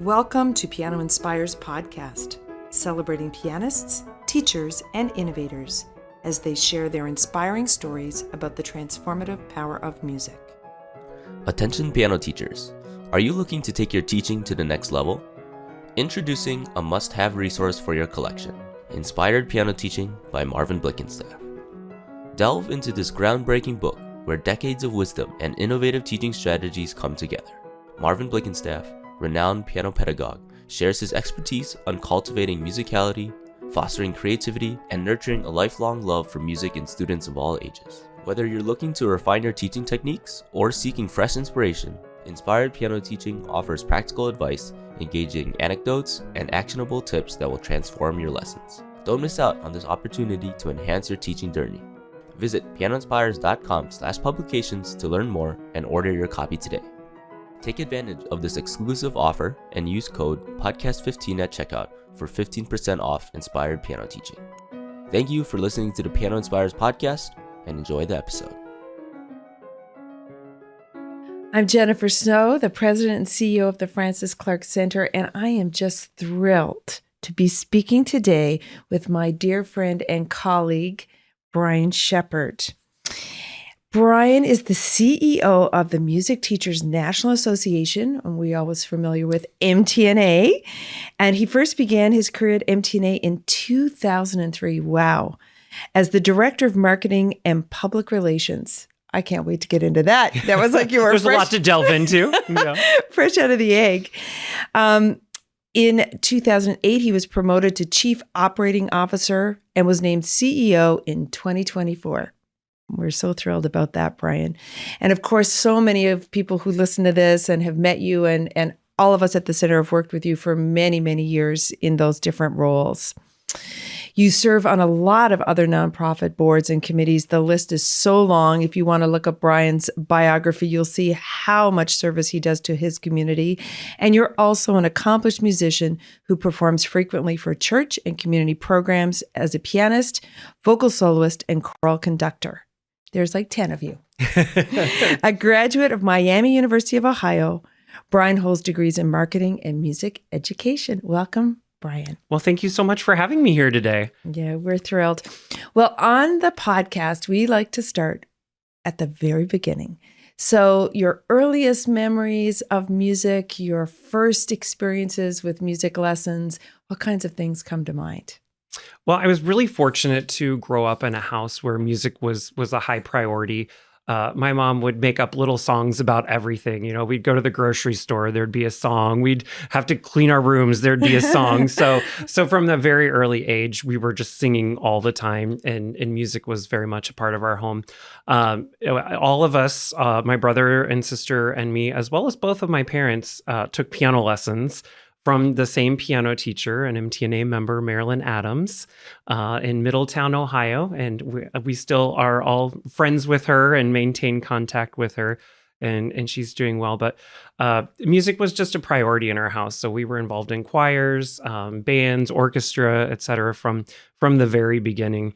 Welcome to Piano Inspires podcast, celebrating pianists, teachers, and innovators as they share their inspiring stories about the transformative power of music. Attention piano teachers, are you looking to take your teaching to the next level? Introducing a must-have resource for your collection, Inspired Piano Teaching by Marvin Blickenstaff. Delve into this groundbreaking book where decades of wisdom and innovative teaching strategies come together. Marvin Blickenstaff, renowned piano pedagogue, shares his expertise on cultivating musicality, fostering creativity, and nurturing a lifelong love for music in students of all ages. Whether you're looking to refine your teaching techniques or seeking fresh inspiration, Inspired Piano Teaching offers practical advice, engaging anecdotes, and actionable tips that will transform your lessons. Don't miss out on this opportunity to enhance your teaching journey. Visit pianoinspires.com/publications to learn more and order your copy today. Take advantage of this exclusive offer and use code PODCAST15 at checkout for 15% off Inspired Piano Teaching. Thank you for listening to the Piano Inspires podcast and enjoy the episode. I'm Jennifer Snow, the president and CEO of the Francis Clark Center, and I am just thrilled to be speaking today with my dear friend and colleague, Brian Shepard. Brian is the CEO of the Music Teachers National Association, and we are always familiar with MTNA, and he first began his career at MTNA in 2003. Wow. As the Director of Marketing and Public Relations. I can't wait to get into that. That was like you were There's a lot to delve into. Yeah. Fresh out of the egg. In 2008, he was promoted to Chief Operating Officer and was named CEO in 2024. We're so thrilled about that, Brian. And of course, so many of people who listen to this and have met you and all of us at the center have worked with you for many, many years in those different roles. You serve on a lot of other nonprofit boards and committees. The list is so long. If you want to look up Brian's biography, you'll see how much service he does to his community. And you're also an accomplished musician who performs frequently for church and community programs as a pianist, vocal soloist, and choral conductor. There's like 10 of you. A graduate of Miami University of Ohio, Brian holds degrees in marketing and music education. Welcome, Brian. Well, thank you so much for having me here today. Yeah, we're thrilled. Well, on the podcast, we like to start at the very beginning. So your earliest memories of music, your first experiences with music lessons, what kinds of things come to mind? Well, I was really fortunate to grow up in a house where music was a high priority. My mom would make up little songs about everything. You know, we'd go to the grocery store, there'd be a song. We'd have to clean our rooms, there'd be a song. So from the very early age, we were just singing all the time, and music was very much a part of our home. All of us, my brother and sister and me, as well as both of my parents, took piano lessons from the same piano teacher, an MTNA member, Marilyn Adams, in Middletown, Ohio. And we still are all friends with her and maintain contact with her, and she's doing well. But music was just a priority in our house. So we were involved in choirs, bands, orchestra, et cetera, from the very beginning.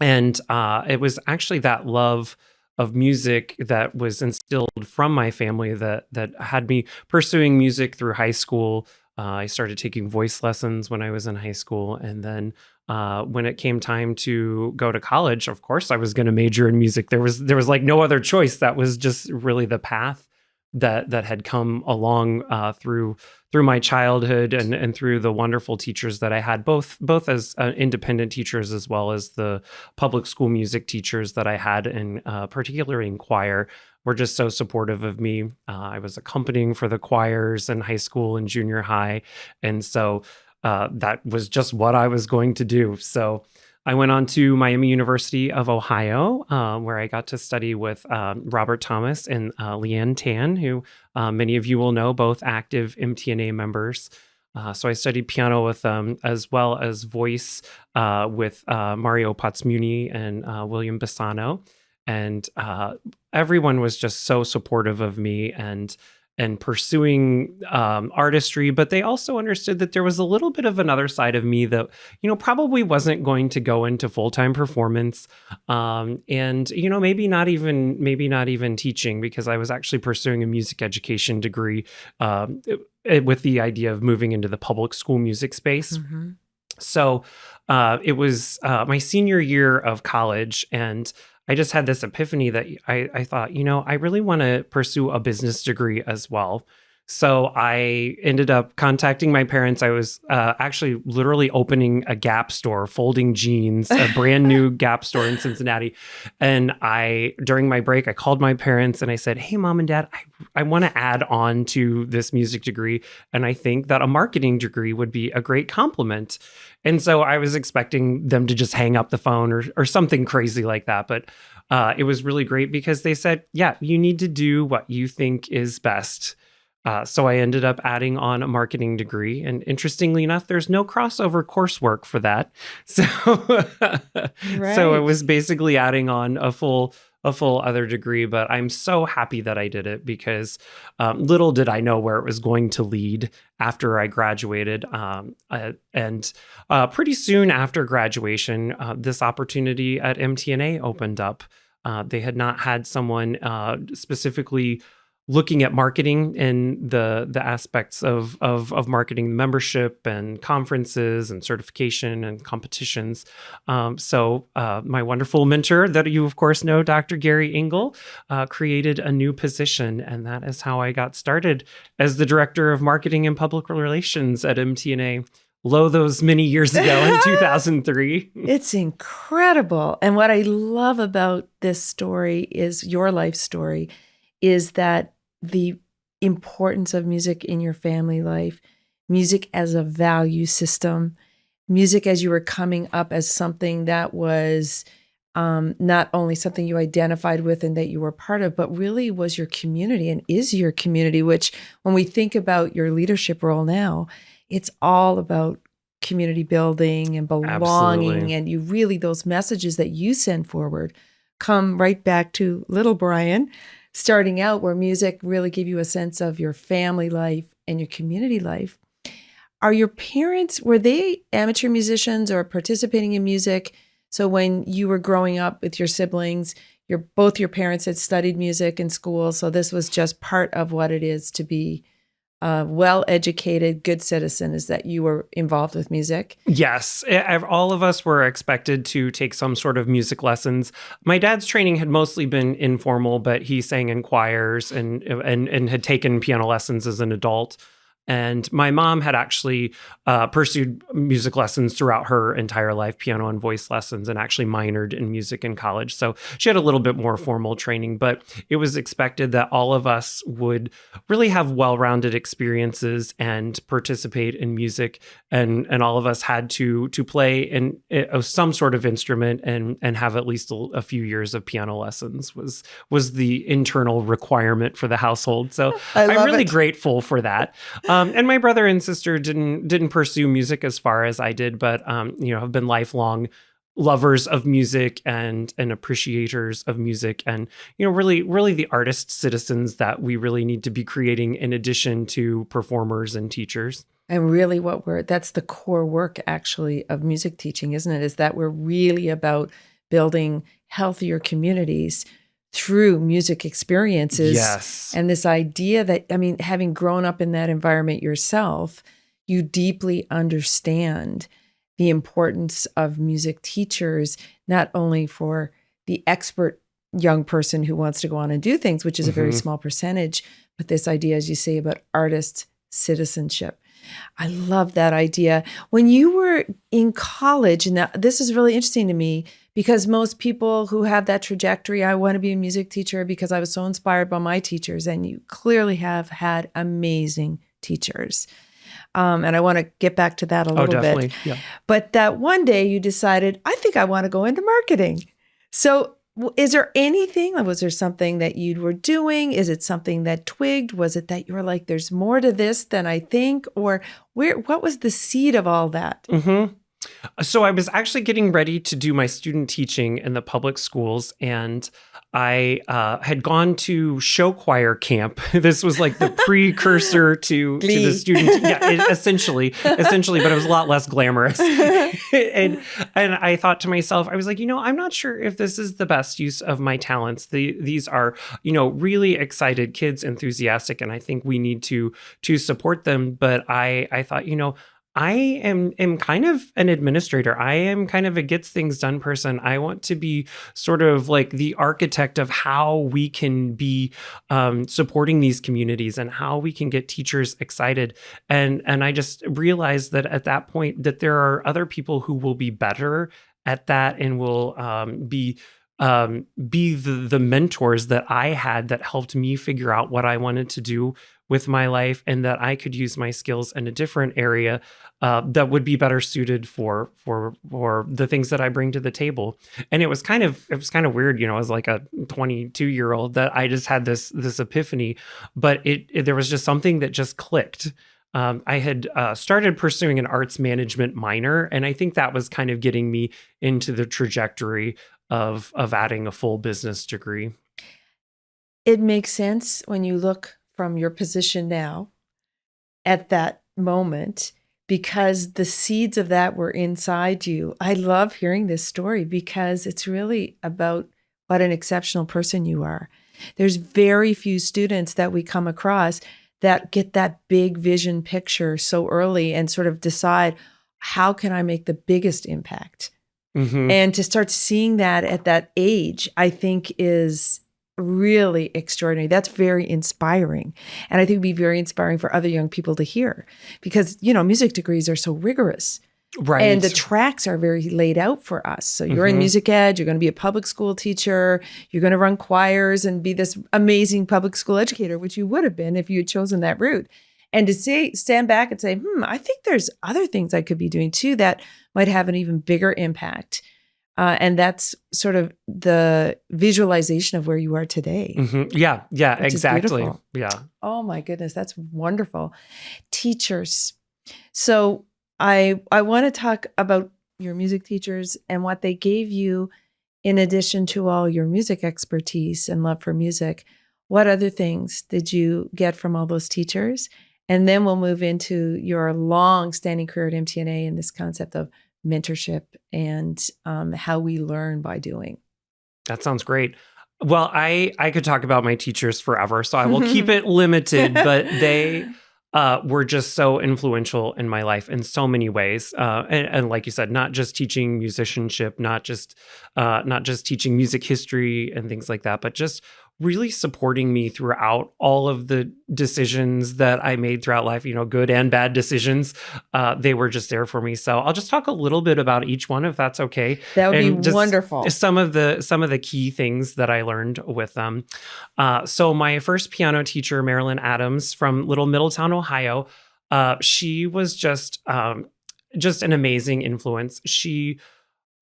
And it was actually that love of music that was instilled from my family that had me pursuing music through high school. I started taking voice lessons when I was in high school. And then when it came time to go to college, of course, I was going to major in music. There was like no other choice. That was just really the path that had come along through my childhood and through the wonderful teachers that I had, both as independent teachers as well as the public school music teachers that I had, and particularly in choir, were just so supportive of me. I was accompanying for the choirs in high school and junior high. And so that was just what I was going to do. So I went on to Miami University of Ohio, where I got to study with Robert Thomas and Leanne Tan, who many of you will know, both active MTNA members. So I studied piano with them, as well as voice with Mario Patsmuni and William Bassano. And everyone was just so supportive of me and pursuing artistry, but they also understood that there was a little bit of another side of me that, probably wasn't going to go into full-time performance, and maybe not even teaching, because I was actually pursuing a music education degree. with the idea of moving into the public school music space. Mm-hmm. So it was my senior year of college, and I just had this epiphany that I thought, I really want to pursue a business degree as well. So I ended up contacting my parents. I was actually literally opening a Gap store, folding jeans, a brand new Gap store in Cincinnati. And during my break, I called my parents and I said, "Hey, Mom and Dad, I want to add on to this music degree. And I think that a marketing degree would be a great complement." And so I was expecting them to just hang up the phone or something crazy like that. But it was really great because they said, "Yeah, you need to do what you think is best." So I ended up adding on a marketing degree. And interestingly enough, there's no crossover coursework for that. So, so it was basically adding on a full other degree. But I'm so happy that I did it because little did I know where it was going to lead after I graduated. And pretty soon after graduation, this opportunity at MTNA opened up. They had not had someone specifically looking at marketing and the aspects of marketing membership and conferences and certification and competitions. So my wonderful mentor that you, of course, know, Dr. Gary Engel, created a new position. And that is how I got started as the Director of Marketing and Public Relations at MTNA. Lo, those many years ago in 2003. It's incredible. And what I love about this story is your life story is that the importance of music in your family life, music as a value system, music as you were coming up as something that was not only something you identified with and that you were part of, but really was your community and is your community, which when we think about your leadership role now, it's all about community building and belonging. Absolutely. And you really, those messages that you send forward come right back to little Brian starting out, where music really gave you a sense of your family life and your community life. Are your parents, were they amateur musicians or participating in music? So when you were growing up with your siblings, both your parents had studied music in school. So this was just part of what it is to be a well-educated, good citizen, is that you were involved with music? Yes. All of us were expected to take some sort of music lessons. My dad's training had mostly been informal, but he sang in choirs and had taken piano lessons as an adult. And my mom had actually pursued music lessons throughout her entire life, piano and voice lessons, and actually minored in music in college. So she had a little bit more formal training, but it was expected that all of us would really have well-rounded experiences and participate in music. And all of us had to play in some sort of instrument and have at least a few years of piano lessons was the internal requirement for the household. So I'm really grateful for that. And my brother and sister didn't pursue music as far as I did, but have been lifelong lovers of music and appreciators of music, and really the artist citizens that we really need to be creating in addition to performers and teachers. And really that's the core work actually of music teaching, isn't it? Is that we're really about building healthier communities through music experiences. Yes. And this idea that, having grown up in that environment yourself, you deeply understand the importance of music teachers, not only for the expert young person who wants to go on and do things, which is a very small percentage, but this idea, as you say, about artist citizenship. I love that idea. When you were in college, and this is really interesting to me, because most people who have that trajectory, I want to be a music teacher because I was so inspired by my teachers, and you clearly have had amazing teachers. And I want to get back to that a little bit. Yeah. But that one day you decided, I think I want to go into marketing. So is there anything, was there something that you were doing? Is it something that twigged? Was it that you were like, there's more to this than I think? Or what was the seed of all that? Mm-hmm. So I was actually getting ready to do my student teaching in the public schools, and I had gone to show choir camp. This was like the precursor to the student. Yeah, essentially, but it was a lot less glamorous. and I thought to myself, I was like, I'm not sure if this is the best use of my talents. These are, really excited kids, enthusiastic, and I think we need to support them. But I thought, I am kind of an administrator. I am kind of a gets things done person. I want to be sort of like the architect of how we can be supporting these communities and how we can get teachers excited. And I just realized that at that point that there are other people who will be better at that and will be the mentors that I had that helped me figure out what I wanted to do with my life, and that I could use my skills in a different area that would be better suited for the things that I bring to the table. And it was kind of weird, as like a 22-year-old that I just had this epiphany, but there was just something that just clicked. I had started pursuing an arts management minor, and I think that was kind of getting me into the trajectory of adding a full business degree. It makes sense when you look from your position now at that moment, because the seeds of that were inside you. I love hearing this story because it's really about what an exceptional person you are. There's very few students that we come across that get that big vision picture so early and sort of decide, how can I make the biggest impact? Mm-hmm. And to start seeing that at that age, I think is really extraordinary. That's very inspiring. And I think it'd be very inspiring for other young people to hear, because, music degrees are so rigorous. Right. And the tracks are very laid out for us. So you're in music ed, you're going to be a public school teacher, you're going to run choirs and be this amazing public school educator, which you would have been if you had chosen that route. And to stand back and say, I think there's other things I could be doing too that might have an even bigger impact. And that's sort of the visualization of where you are today. Mm-hmm. Yeah, exactly. Yeah. Oh my goodness, that's wonderful. Teachers. So I want to talk about your music teachers and what they gave you in addition to all your music expertise and love for music. What other things did you get from all those teachers? And then we'll move into your long-standing career at MTNA and this concept of mentorship and how we learn by doing. That sounds great. Well, I could talk about my teachers forever, so I will keep it limited, but they were just so influential in my life in so many ways. And like you said, not just teaching musicianship, not just teaching music history and things like that, but just really supporting me throughout all of the decisions that I made throughout life, good and bad decisions. They were just there for me. So I'll just talk a little bit about each one, if that's okay. That would be wonderful. Some of the key things that I learned with them. So my first piano teacher, Marilyn Adams from Little Middletown, Ohio, she was just an amazing influence. She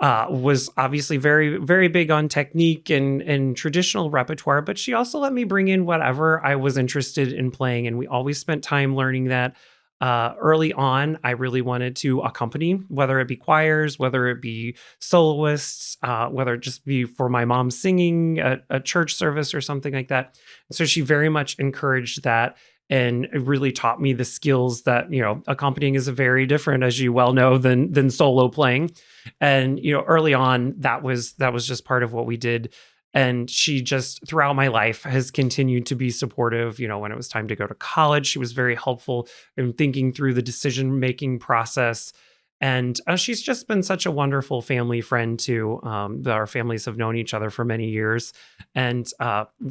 was obviously very, very big on technique and traditional repertoire, but she also let me bring in whatever I was interested in playing. And we always spent time learning that. Early on, I really wanted to accompany, whether it be choirs, whether it be soloists, whether it just be for my mom singing a church service or something like that. So she very much encouraged that and really taught me the skills that, accompanying is very different, as you well know, than solo playing. And, early on, that was just part of what we did. And she just, throughout my life, has continued to be supportive. When it was time to go to college, she was very helpful in thinking through the decision-making process. And she's just been such a wonderful family friend, too. Our families have known each other for many years. And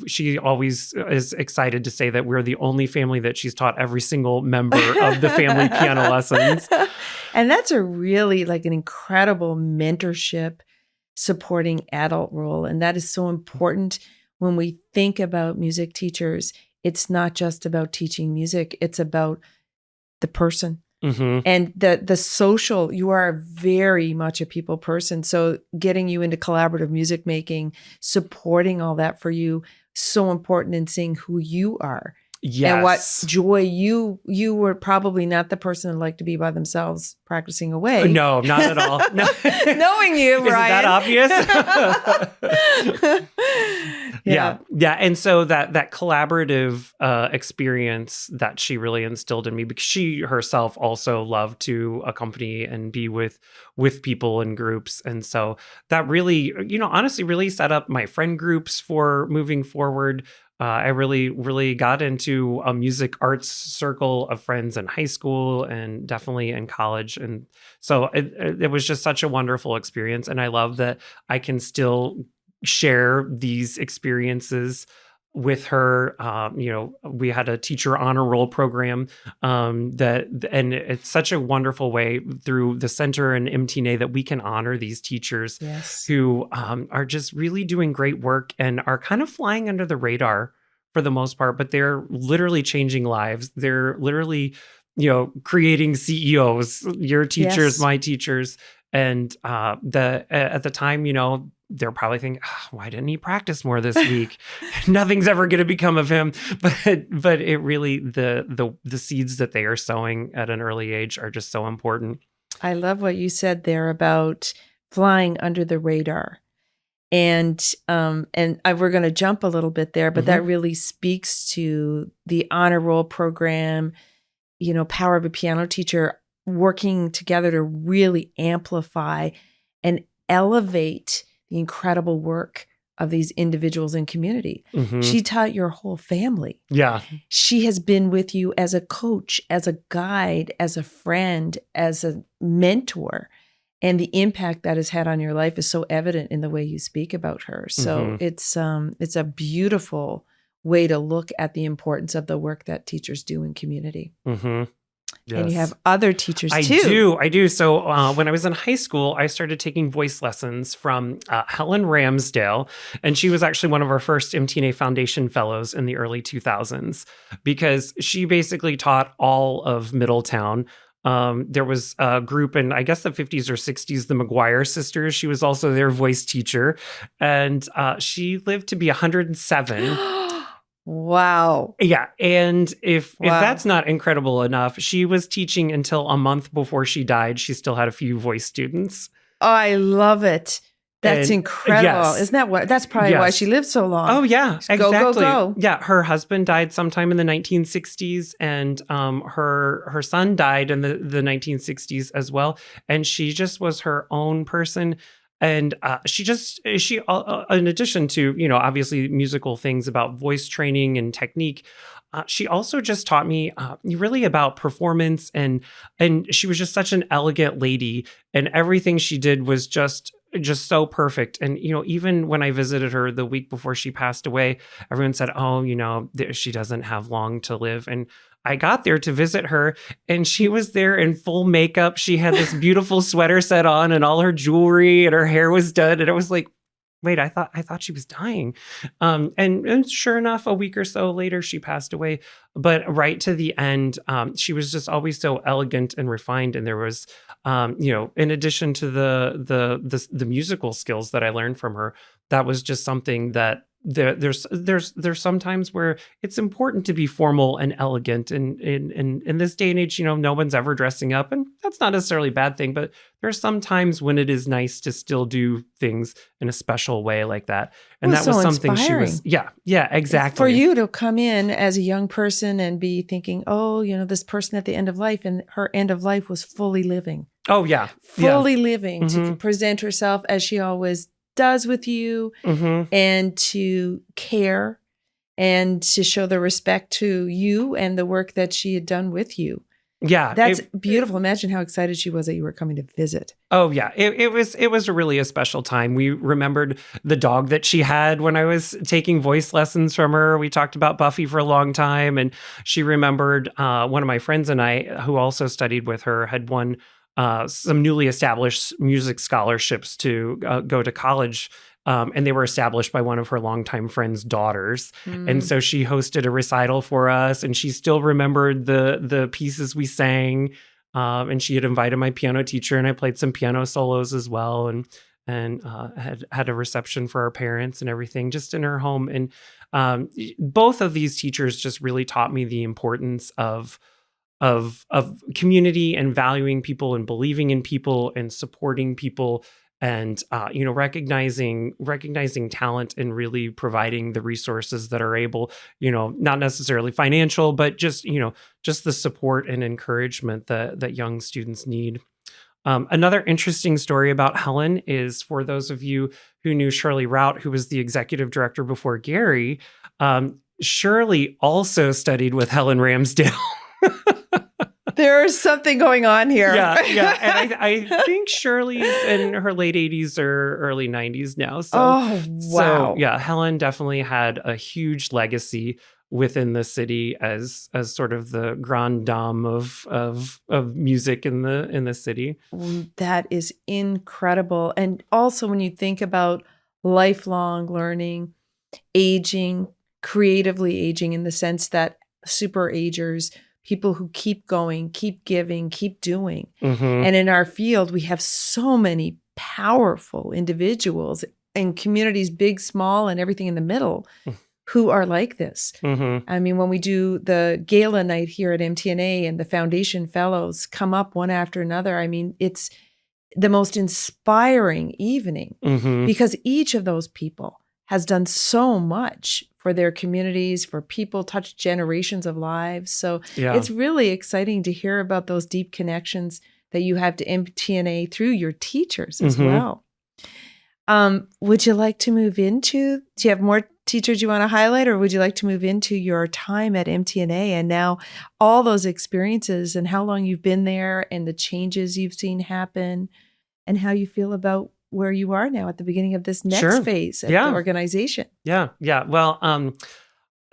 she always is excited to say that we're the only family that she's taught every single member of the family piano lessons. And that's a really an incredible mentorship supporting adult role. And that is so important when we think about music teachers. It's not just about teaching music. It's about the person. Mm-hmm. And the social, you are very much a people person. So getting you into collaborative music making, supporting all that for you, so important in seeing who you are. Yes. And what joy you were probably not the person that liked to be by themselves practicing away. No, not at all. No. Knowing you, Brian. Isn't that obvious? Yeah. And so that collaborative experience that she really instilled in me, because she herself also loved to accompany and be with people in groups. And so that really, honestly really set up my friend groups for moving forward. I really got into a music arts circle of friends in high school and definitely in college. And so it was just such a wonderful experience. And I love that I can still share these experiences with her. We had a teacher honor roll program and it's such a wonderful way through the center and MTNA that we can honor these teachers who are just really doing great work and are kind of flying under the radar for the most part, but they're literally changing lives. They're literally, creating CEOs, your teachers, my teachers. And at the time, they're probably thinking, why didn't he practice more this week? Nothing's ever going to become of him. But it really, the seeds that they are sowing at an early age are just so important. I love what you said there about flying under the radar. And we're going to jump a little bit there, but that really speaks to the honor roll program, power of a piano teacher working together to really amplify and elevate the incredible work of these individuals in community. She taught your whole family. Yeah. She has been with you as a coach, as a guide, as a friend, as a mentor. And the impact that has had on your life is so evident in the way you speak about her. So it's a beautiful way to look at the importance of the work that teachers do in community. Yes. And you have other teachers too. I do. So when I was in high school, I started taking voice lessons from Helen Ramsdale. And she was actually one of our first MTNA Foundation fellows in the early 2000s, because she basically taught all of Middletown. There was a group in, I guess, the 50s or 60s, the McGuire sisters. She was also their voice teacher. And she lived to be 107. Wow. Yeah. And if that's not incredible enough, she was teaching until a month before she died. She still had a few voice students. Oh, I love it. That's incredible. Yes. Isn't that what? That's probably why she lived so long. Oh, yeah. Exactly. Go. Yeah. Her husband died sometime in the 1960s, and her son died in the 1960s as well. And she just was her own person. And she in addition to, obviously musical things about voice training and technique, she also just taught me really about performance. And she was just such an elegant lady. And everything she did was just so perfect. And, even when I visited her the week before she passed away, everyone said, oh, she doesn't have long to live. And I got there to visit her, and she was there in full makeup. She had this beautiful sweater set on and all her jewelry, and her hair was done. And I was like, wait, I thought she was dying. And sure enough, a week or so later, she passed away. But right to the end, she was just always so elegant and refined. And there was, in addition to the musical skills that I learned from her, that was just something that there's sometimes where it's important to be formal and elegant, and in this day and age, no one's ever dressing up, and that's not necessarily a bad thing, but there's some times when it is nice to still do things in a special way like that. And that was something inspiring. She was, yeah, exactly. For you to come in as a young person and be thinking, oh, this person at the end of life, and her end of life was fully living. Oh yeah. Fully living, to present herself as she always does with you, and to care and to show the respect to you and the work that she had done with you. Yeah. That's beautiful. Imagine how excited she was that you were coming to visit. Oh yeah. It was really a special time. We remembered the dog that she had when I was taking voice lessons from her. We talked about Buffy for a long time, and she remembered one of my friends and I, who also studied with her, had won some newly established music scholarships to go to college. And they were established by one of her longtime friends' daughters. And so she hosted a recital for us, and she still remembered the pieces we sang. And she had invited my piano teacher, and I played some piano solos as well, and had a reception for our parents and everything just in her home. And both of these teachers just really taught me the importance of community and valuing people and believing in people and supporting people. and recognizing talent and really providing the resources that are able, not necessarily financial, but just just the support and encouragement that young students need. Another interesting story about Helen is, for those of you who knew Shirley Rout, who was the executive director before Gary, Shirley also studied with Helen Ramsdale. There's something going on here. Yeah. And I think Shirley's in her late 80s or early 90s now. So, oh, wow. So, yeah, Helen definitely had a huge legacy within the city as sort of the grande dame of music in the city. That is incredible. And also when you think about lifelong learning, aging, creatively aging, in the sense that super agers, people who keep going, keep giving, keep doing. Mm-hmm. And in our field, we have so many powerful individuals in communities, big, small, and everything in the middle, who are like this. Mm-hmm. I mean, when we do the gala night here at MTNA and the foundation fellows come up one after another, I mean, it's the most inspiring evening, Mm-hmm. because each of those people has done so much for their communities, for people, touched generations of lives. So Yeah. it's really exciting to hear about those deep connections that you have to MTNA through your teachers as Mm-hmm. well. Would you like to move into, do you have more teachers you want to highlight, or would you like to move into your time at MTNA and now all those experiences and how long you've been there and the changes you've seen happen and how you feel about where you are now at the beginning of this next Sure. phase of Yeah. the organization? Yeah. Well,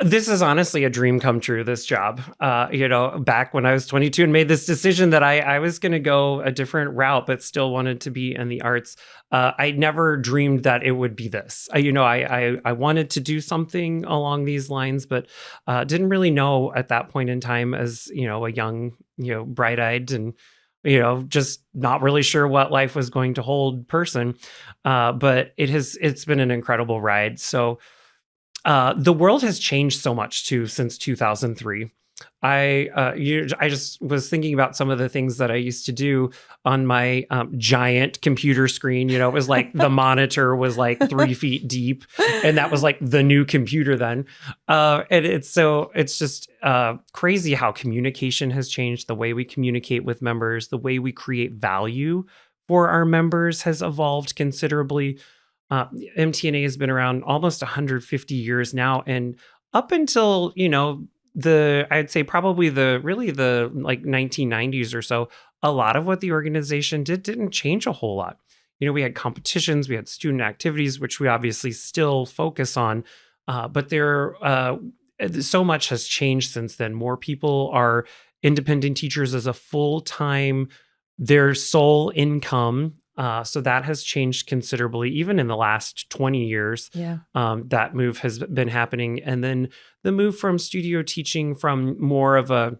this is honestly a dream come true, this job. Back when I was 22 and made this decision that I was going to go a different route, but still wanted to be in the arts. I never dreamed that it would be this. I wanted to do something along these lines, but didn't really know at that point in time, as, a young, bright-eyed and, just not really sure what life was going to hold person. But it's been an incredible ride. So the world has changed so much too since 2003. I just was thinking about some of the things that I used to do on my giant computer screen. It was like the monitor was like 3 feet deep, and that was like the new computer then. And it's just crazy how communication has changed. The way we communicate with members, the way we create value for our members has evolved considerably. MTNA has been around almost 150 years now, and up until I'd say probably the like 1990s or so, a lot of what the organization didn't change a whole lot. We had competitions, we had student activities, which we obviously still focus on, but so much has changed since then. More people are independent teachers as a full-time, their sole income. So that has changed considerably, even in the last 20 years. Yeah. That move has been happening. And then the move from studio teaching from more of a,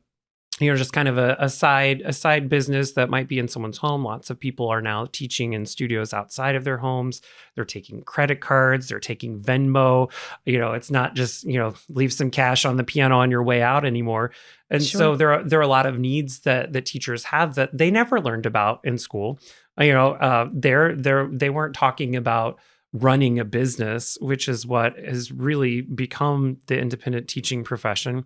just kind of a side business that might be in someone's home. Lots of people are now teaching in studios outside of their homes. They're taking credit cards, they're taking Venmo. It's not just, leave some cash on the piano on your way out anymore. And Sure. so there are a lot of needs that teachers have that they never learned about in school. They weren't talking about running a business, which is what has really become the independent teaching profession.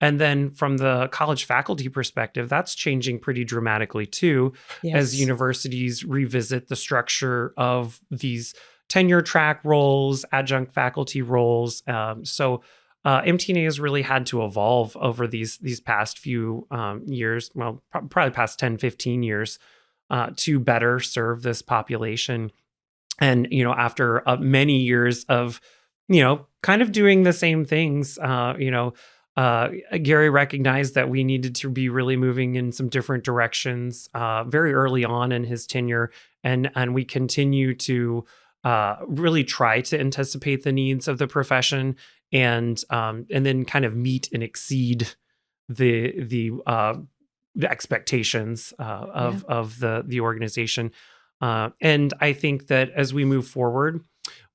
And then from the college faculty perspective, that's changing pretty dramatically too, Yes. as universities revisit the structure of these tenure track roles, adjunct faculty roles. So MTNA has really had to evolve over these past few years, well, probably past 10, 15 years, to better serve this population. And, after many years of, kind of doing the same things, Gary recognized that we needed to be really moving in some different directions very early on in his tenure. And we continue to really try to anticipate the needs of the profession and then kind of meet and exceed the expectations of the organization. And I think that as we move forward,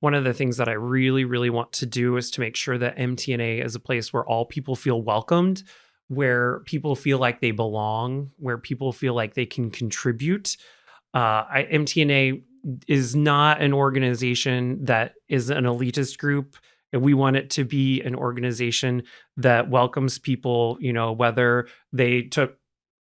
one of the things that I really, really want to do is to make sure that MTNA is a place where all people feel welcomed, where people feel like they belong, where people feel like they can contribute. MTNA is not an organization that is an elitist group. We want it to be an organization that welcomes people, whether they took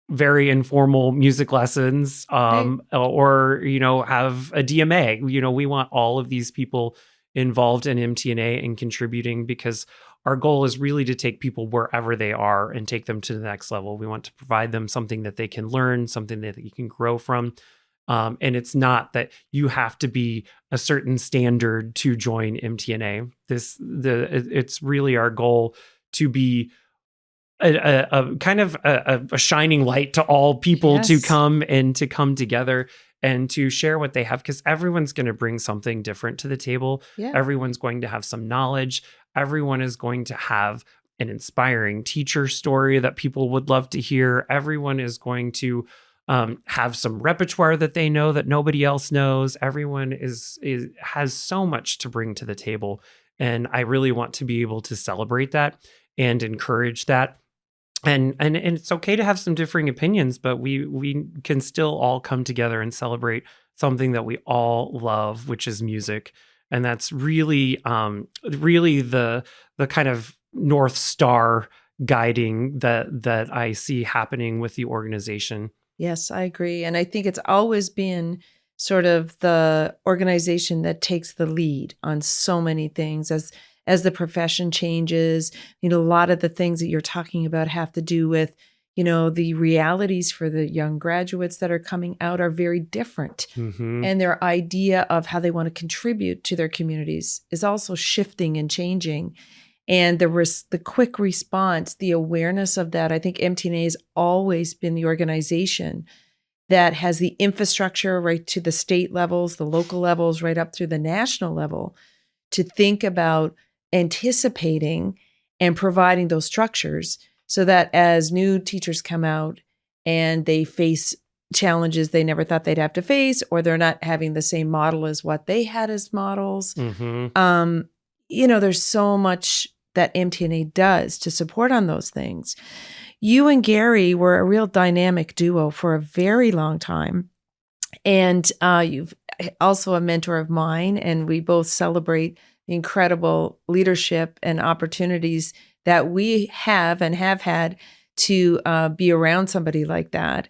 very informal music lessons, or, have a DMA. We want all of these people involved in MTNA and contributing, because our goal is really to take people wherever they are and take them to the next level. We want to provide them something that they can learn, something that you can grow from. And it's not that you have to be a certain standard to join MTNA. It's really our goal to be a kind of a shining light to all people, to come together and to share what they have, because everyone's going to bring something different to the table. Yeah. Everyone's going to have some knowledge. Everyone is going to have an inspiring teacher story that people would love to hear. Everyone is going to have some repertoire that they know that nobody else knows. Everyone has so much to bring to the table. And I really want to be able to celebrate that and encourage that. And it's okay to have some differing opinions, but we can still all come together and celebrate something that we all love, which is music. And that's really the kind of North Star guiding that I see happening with the organization. Yes, I agree. And I think it's always been sort of the organization that takes the lead on so many things as the profession changes. A lot of the things that you're talking about have to do with, the realities for the young graduates that are coming out are very different. Mm-hmm. And their idea of how they want to contribute to their communities is also shifting and changing. And the quick response, the awareness of that, I think MTNA has always been the organization that has the infrastructure right to the state levels, the local levels, right up through the national level, to think about anticipating and providing those structures so that as new teachers come out and they face challenges they never thought they'd have to face, or they're not having the same model as what they had as models. Mm-hmm. There's so much that MTNA does to support on those things. You and Gary were a real dynamic duo for a very long time. And you've also a mentor of mine, and we both celebrate the incredible leadership and opportunities that we have and have had to be around somebody like that.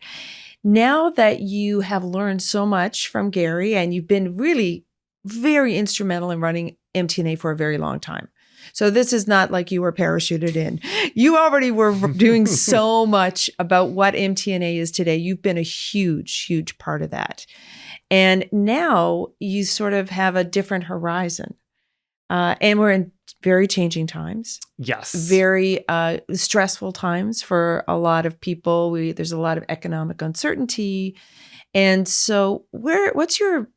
Now that you have learned so much from Gary, and you've been really very instrumental in running MTNA for a very long time. So this is not like you were parachuted in. You already were doing so much about what MTNA is today. You've been a huge, huge part of that. And now you sort of have a different horizon. And we're in very changing times. Yes. Very stressful times for a lot of people. There's a lot of economic uncertainty. And so what's your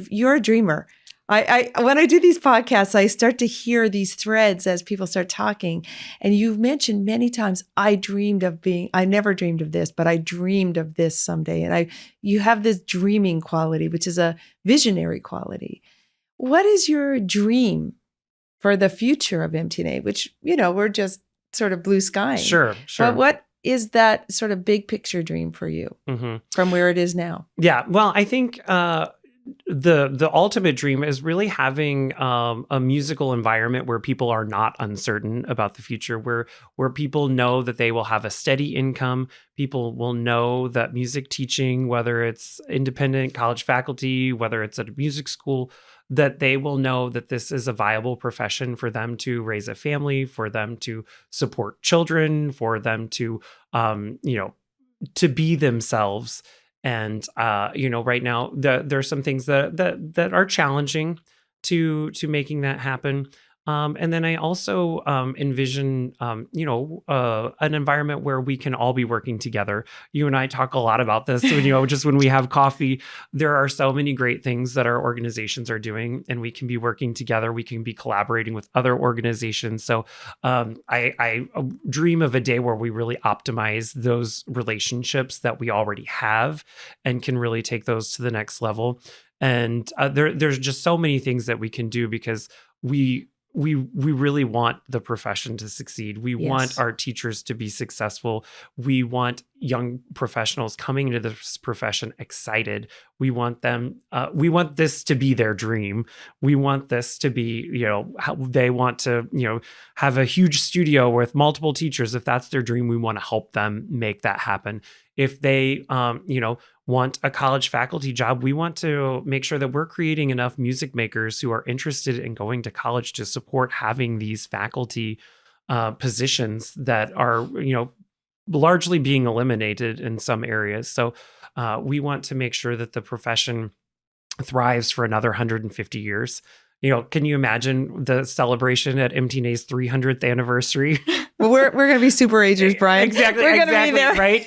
you're a dreamer. I when I do these podcasts, I start to hear these threads as people start talking. And you've mentioned many times, I never dreamed of this, but I dreamed of this someday. And you have this dreaming quality, which is a visionary quality. What is your dream for the future of MTNA, which, we're just sort of blue skying. Sure. But what is that sort of big picture dream for you from where it is now? Yeah. Well, I think the ultimate dream is really having a musical environment where people are not uncertain about the future, where people know that they will have a steady income. People will know that music teaching, whether it's independent college faculty, whether it's at a music school, that they will know that this is a viable profession for them to raise a family, for them to support children, for them to, to be themselves. And, right now there's some things that are challenging to making that happen. And then I also envision, an environment where we can all be working together. You and I talk a lot about this, just when we have coffee. There are so many great things that our organizations are doing, and we can be working together. We can be collaborating with other organizations. So I dream of a day where we really optimize those relationships that we already have and can really take those to the next level. And there's just so many things that we can do, because we really want the profession to succeed. We want our teachers to be successful. We want young professionals coming into this profession excited. We want them, we want this to be their dream. We want this to be, how they want to, have a huge studio with multiple teachers. If that's their dream, we want to help them make that happen. If they, want a college faculty job, we want to make sure that we're creating enough music makers who are interested in going to college to support having these faculty positions that are, largely being eliminated in some areas. So we want to make sure that the profession thrives for another 150 years. Can you imagine the celebration at MTNA's 300th anniversary? Well, we're going to be super agers, Brian. Exactly. We're going to be there. Right.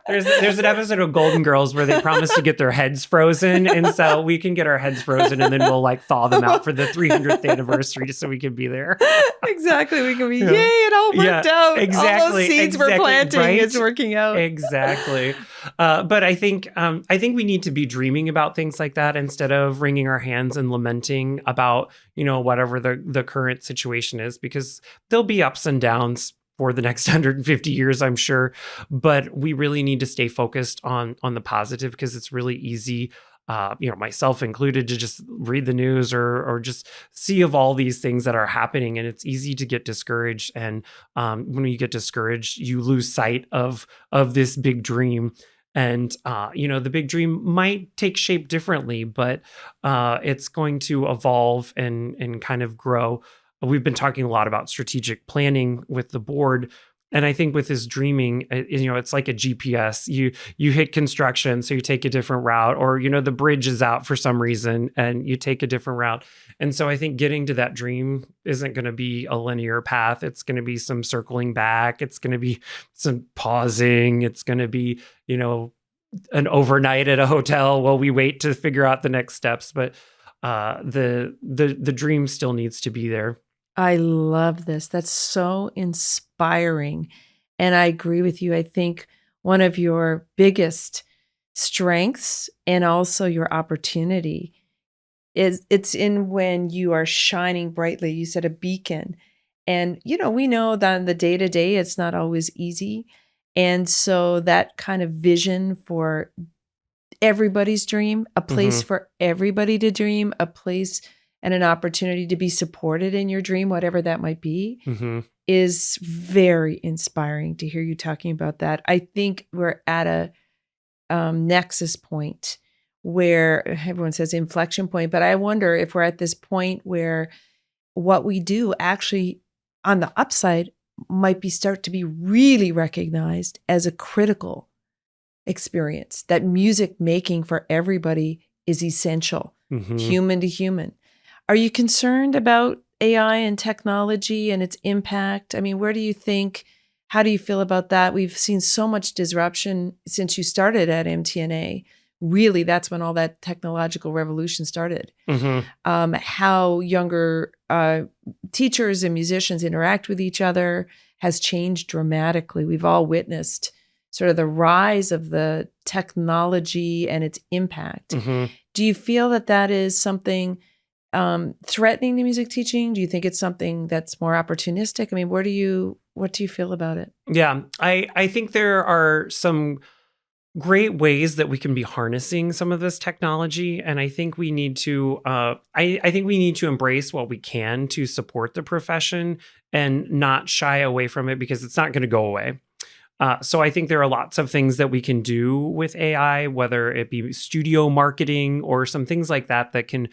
There's an episode of Golden Girls where they promise to get their heads frozen. And so we can get our heads frozen and then we'll thaw them out for the 300th anniversary just so we can be there. Exactly. We can be, yay, it all worked out. Exactly. All those seeds we're planting, it's working out. Exactly. But I think we need to be dreaming about things like that instead of wringing our hands and lamenting about, whatever the current situation is, because there'll be ups and downs for the next 150 years, I'm sure. But we really need to stay focused on the positive, because it's really easy, myself included, to just read the news or just see of all these things that are happening. And it's easy to get discouraged. And when you get discouraged, you lose sight of this big dream. And, the big dream might take shape differently, but it's going to evolve and kind of grow. We've been talking a lot about strategic planning with the board. And I think with this dreaming, it's like a GPS. You hit construction, so you take a different route, or, the bridge is out for some reason and you take a different route. And so I think getting to that dream isn't going to be a linear path. It's going to be some circling back. It's going to be some pausing. It's going to be, an overnight at a hotel while we wait to figure out the next steps. But the dream still needs to be there. I love this. That's so inspiring. And I agree with you. I think one of your biggest strengths and also your opportunity it's in when you are shining brightly. You said a beacon. And, we know that in the day-to-day, it's not always easy. And so that kind of vision for everybody's dream, a place for everybody to dream, a place and an opportunity to be supported in your dream, whatever that might be, is very inspiring to hear you talking about that. I think we're at a nexus point where everyone says inflection point, but I wonder if we're at this point where what we do actually on the upside might start to be really recognized as a critical experience, that music making for everybody is essential, human to human. Are you concerned about AI and technology and its impact? I mean, how do you feel about that? We've seen so much disruption since you started at MTNA. Really, that's when all that technological revolution started. How younger teachers and musicians interact with each other has changed dramatically. We've all witnessed sort of the rise of the technology and its impact. Do you feel that is something threatening to music teaching? Do you think it's something that's more opportunistic? I mean, what do you feel about it? Yeah, I think there are some great ways that we can be harnessing some of this technology, and I think we need to I think we need to embrace what we can to support the profession and not shy away from it, because it's not going to go away. So I think there are lots of things that we can do with AI, whether it be studio marketing or some things like that can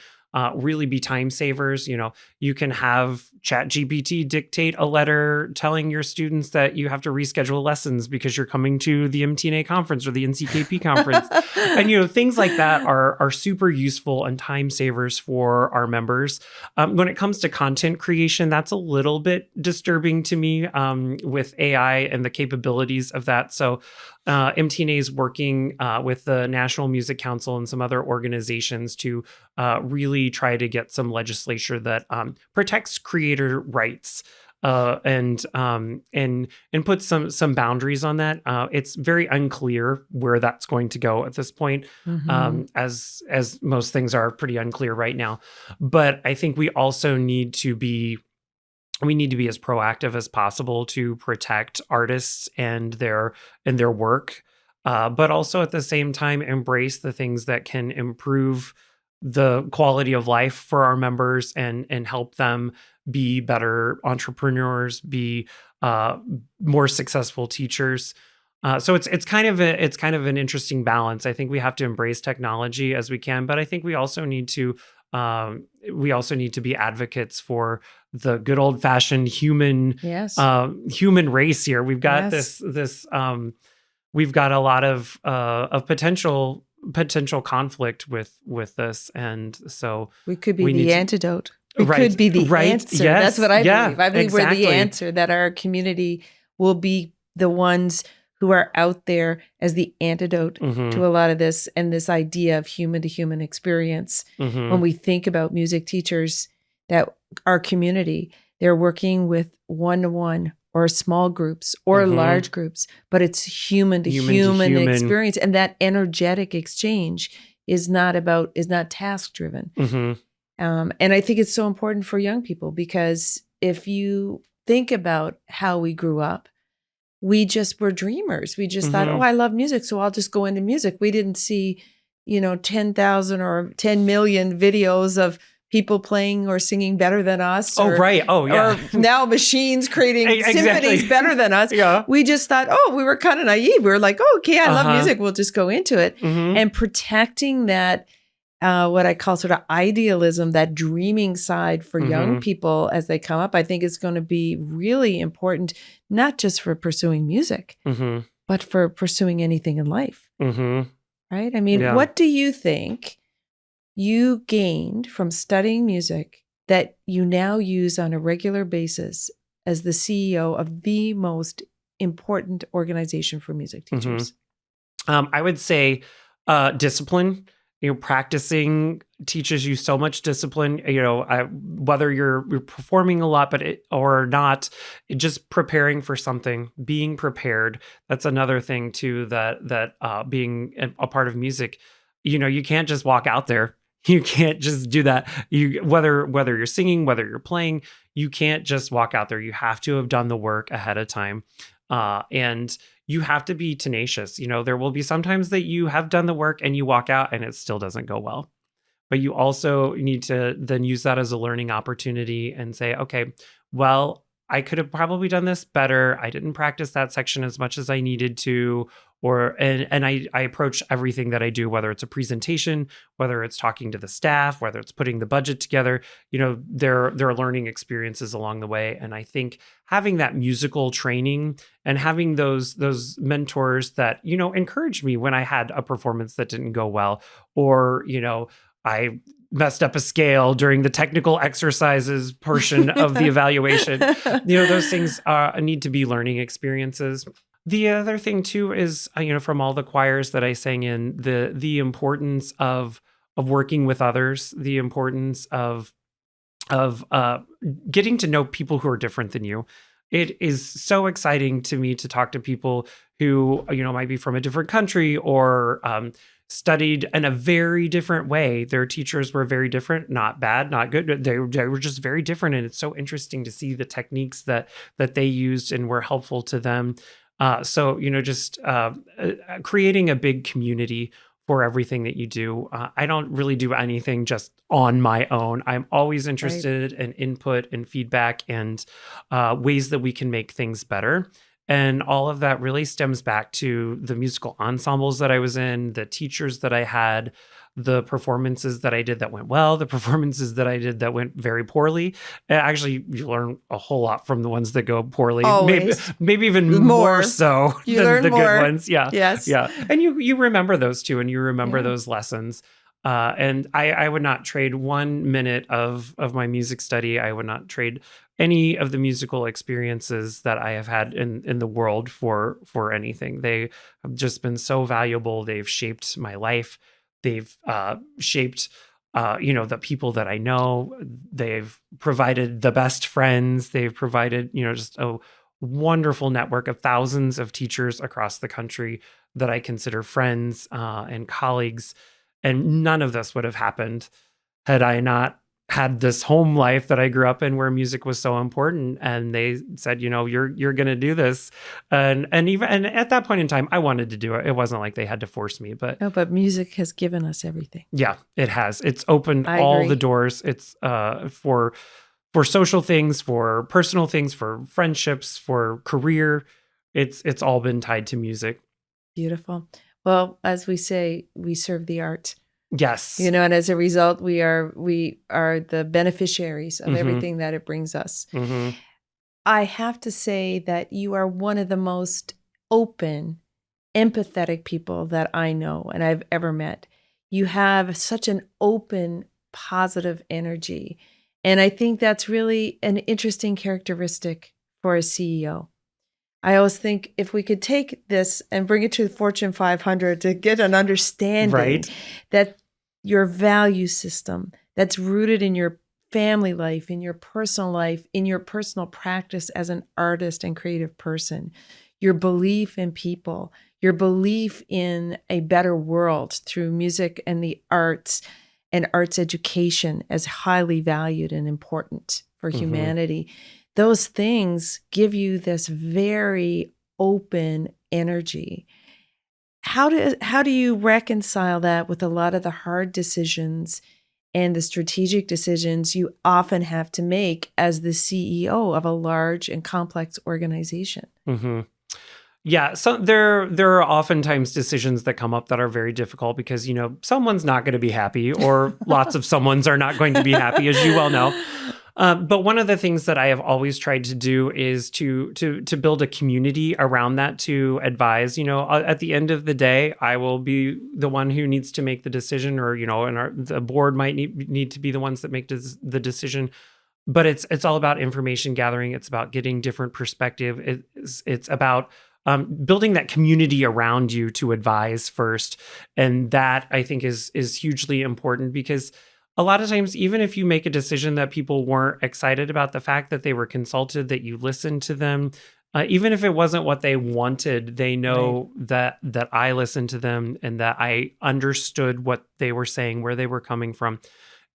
really be time savers. You can have ChatGPT dictate a letter telling your students that you have to reschedule lessons because you're coming to the MTNA conference or the NCKP conference. And, things like that are super useful and time savers for our members. When it comes to content creation, that's a little bit disturbing to me with AI and the capabilities of that. So MTNA is working with the National Music Council and some other organizations to really try to get some legislature that protects creator rights and put some boundaries on that. It's very unclear where that's going to go at this point, as most things are pretty unclear right now. But I think we also need to be we need to be as proactive as possible to protect artists and their work, but also at the same time embrace the things that can improve the quality of life for our members and help them be better entrepreneurs, be more successful teachers. So it's kind of an interesting balance. I think we have to embrace technology as we can, but I think we also need to be advocates for the good old fashioned human Yes. human race here. We've got Yes. we've got a lot of potential conflict with this, and so We could be we need the to- antidote. We Right, could be the right, answer. yes, That's what I yeah, believe. I believe we're exactly. the answer, that our community will be the ones who are out there as the antidote Mhm, to a lot of this and this idea of human to human experience. mhm, When we think about music teachers, that our community, they're working with one-to-one or small groups or Mhm. large groups, but it's human to human human. experience. And that energetic exchange is not task driven. mhm, And I think it's so important for young people, because if you think about how we grew up, we just were dreamers. We just thought, Mhm. oh, I love music, so I'll just go into music. We didn't see, 10,000 or 10 million videos of people playing or singing better than us. Oh, right. Oh, yeah. Or now machines creating Exactly. symphonies better than us. Yeah. We just thought, oh, we were kind of naive. We were like, oh, okay, I love Uh-huh. music. We'll just go into it. Mhm. And protecting that, what I call sort of idealism, that dreaming side for young Mhm. people as they come up, I think is going to be really important, not just for pursuing music, Mhm. but for pursuing anything in life, Mhm. right? I mean, Yeah. what do you think you gained from studying music that you now use on a regular basis as the CEO of the most important organization for music teachers? I would say discipline. Practicing teaches you so much discipline. Whether you're performing a lot, or not, just preparing for something, being prepared. That's another thing too. That being a part of music, you can't just walk out there. You can't just do that. Whether you're singing, whether you're playing, you can't just walk out there. You have to have done the work ahead of time, and you have to be tenacious. There will be sometimes that you have done the work and you walk out and it still doesn't go well. But you also need to then use that as a learning opportunity and say, okay, well, I could have probably done this better. I didn't practice that section as much as I needed to. And I approach everything that I do, whether it's a presentation, whether it's talking to the staff, whether it's putting the budget together, there are learning experiences along the way. And I think having that musical training and having those mentors that, encouraged me when I had a performance that didn't go well, or, I messed up a scale during the technical exercises portion of the evaluation. Those things need to be learning experiences. The other thing too is, from all the choirs that I sang in, the importance of working with others, the importance of getting to know people who are different than you. It is so exciting to me to talk to people who, might be from a different country or studied in a very different way. Their teachers were very different, not bad, not good. They were just very different. And it's so interesting to see the techniques that they used and were helpful to them. So, just creating a big community for everything that you do. I don't really do anything just on my own. I'm always interested in input and feedback and ways that we can make things better. And all of that really stems back to the musical ensembles that I was in, the teachers that I had, the performances that I did that went well, the performances that I did that went very poorly. Actually, you learn a whole lot from the ones that go poorly. Always. Maybe even More. more so You than learn the more. good ones. Yeah. Yes. Yeah. And you remember those too, and you remember Yeah. those lessons. And I would not trade 1 minute of my music study. I would not trade any of the musical experiences that I have had in the world for anything. They have just been so valuable. They've shaped my life. They've shaped the people that I know. They've provided the best friends. They've provided just a wonderful network of thousands of teachers across the country that I consider friends and colleagues. And none of this would have happened had I not had this home life that I grew up in where music was so important, and they said, you're going to do this. And at that point in time, I wanted to do it. It wasn't like they had to force me, but No, but music has given us everything. yeah, it has. It's opened I all agree. the doors. It's for social things, for personal things, for friendships, for career. It's all been tied to music. Beautiful. Well, as we say, we serve the art. Yes. And as a result, we are the beneficiaries of Mhm. everything that it brings us. Mm-hmm. I have to say that you are one of the most open, empathetic people that I know and I've ever met. You have such an open, positive energy. And I think that's really an interesting characteristic for a CEO. I always think if we could take this and bring it to the Fortune 500 to get an understanding Right. that your value system that's rooted in your family life, in your personal life, in your personal practice as an artist and creative person, your belief in people, your belief in a better world through music and the arts and arts education as highly valued and important for Mhm. humanity. Those things give you this very open energy. How do you reconcile that with a lot of the hard decisions and the strategic decisions you often have to make as the CEO of a large and complex organization? Mm-hmm. Yeah, so there are oftentimes decisions that come up that are very difficult because someone's not going to be happy, or lots of someone's are not going to be happy, as you well know. But one of the things that I have always tried to do is to build a community around that, to advise. At the end of the day, I will be the one who needs to make the decision, or and the board might need to be the ones that make the decision. But it's all about information gathering. It's about getting different perspective. It's about building that community around you to advise first, and that I think is hugely important, because a lot of times, even if you make a decision that people weren't excited about, the fact that they were consulted, that you listened to them, even if it wasn't what they wanted, they know that I listened to them and that I understood what they were saying, where they were coming from.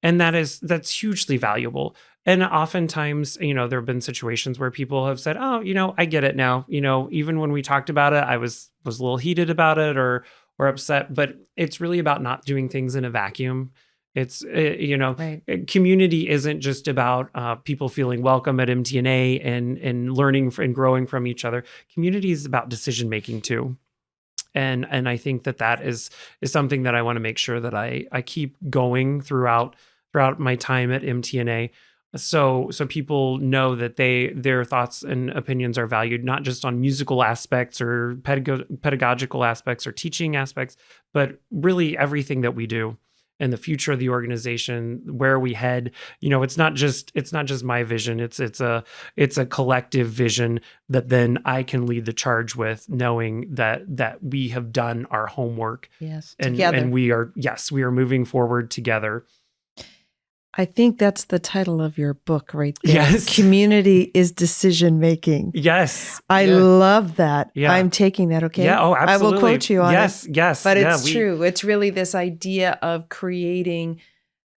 And that's hugely valuable. And oftentimes, there have been situations where people have said, "Oh, I get it now." Even when we talked about it, I was a little heated about it or upset. But it's really about not doing things in a vacuum. It's community isn't just about people feeling welcome at MTNA and learning and growing from each other. Community is about decision making too. And I think that is something that I want to make sure that I keep going throughout my time at MTNA. So people know that their thoughts and opinions are valued, not just on musical aspects or pedagogical aspects or teaching aspects, but really everything that we do and the future of the organization, where we head. It's not just my vision. It's a collective vision that then I can lead the charge with, knowing that we have done our homework. Yes, and together. And we are moving forward together. I think that's the title of your book right there. Yes. Community is decision making. Yes. I love that. Yeah. I'm taking that, okay? Yeah, oh, absolutely. I will quote you on it. Yes. But it's true. It's really this idea of creating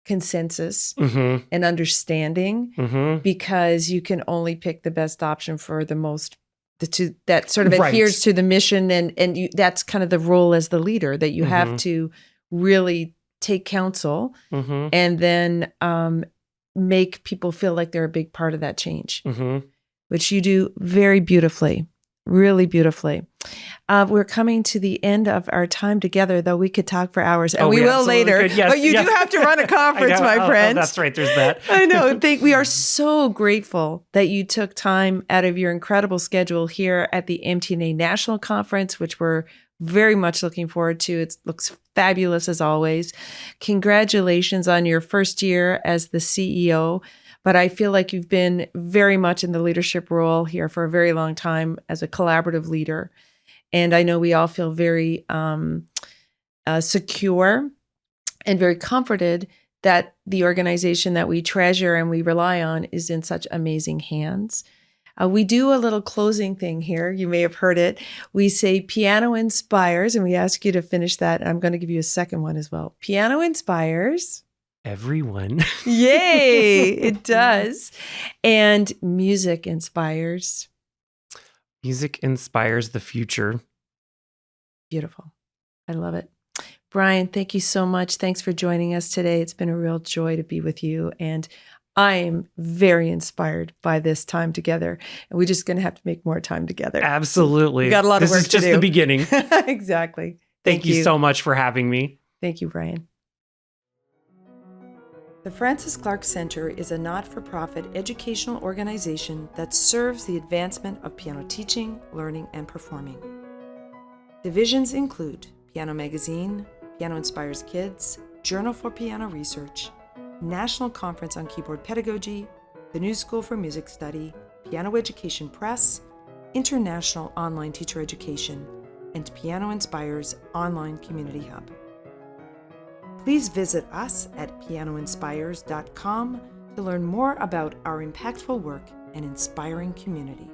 consensus and understanding, because you can only pick the best option for that sort of adheres to the mission, and that's kind of the role as the leader, that you have to really take counsel and then make people feel like they're a big part of that change, which you do very beautifully, really beautifully. We're coming to the end of our time together, though we could talk for hours, and we will later. Yes, but you do have to run a conference, my friend. Oh, that's right. There's that. I know. We are so grateful that you took time out of your incredible schedule here at the MTNA National Conference, which we're very much looking forward to. It looks fabulous as always. Congratulations on your first year as the CEO. But I feel like you've been very much in the leadership role here for a very long time as a collaborative leader. And I know we all feel very secure and very comforted that the organization that we treasure and we rely on is in such amazing hands. We do a little closing thing here. You may have heard it. We say piano inspires, and we ask you to finish that. I'm going to give you a second one as well. Piano inspires. everyone. Yay, it does. And music inspires. Music inspires the future. Beautiful. I love it. Brian, thank you so much. Thanks for joining us today. It's been a real joy to be with you. And I'm very inspired by this time together. And we're just going to have to make more time together. Absolutely. We got a lot of work to do. This is just the beginning. Exactly. Thank you so much for having me. Thank you, Brian. The Francis Clark Center is a not-for-profit educational organization that serves the advancement of piano teaching, learning, and performing. Divisions include Piano Magazine, Piano Inspires Kids, Journal for Piano Research, National Conference on Keyboard Pedagogy, the New School for Music Study, Piano Education Press, International Online Teacher Education, and Piano Inspires Online Community Hub. Please visit us at pianoinspires.com to learn more about our impactful work and inspiring community.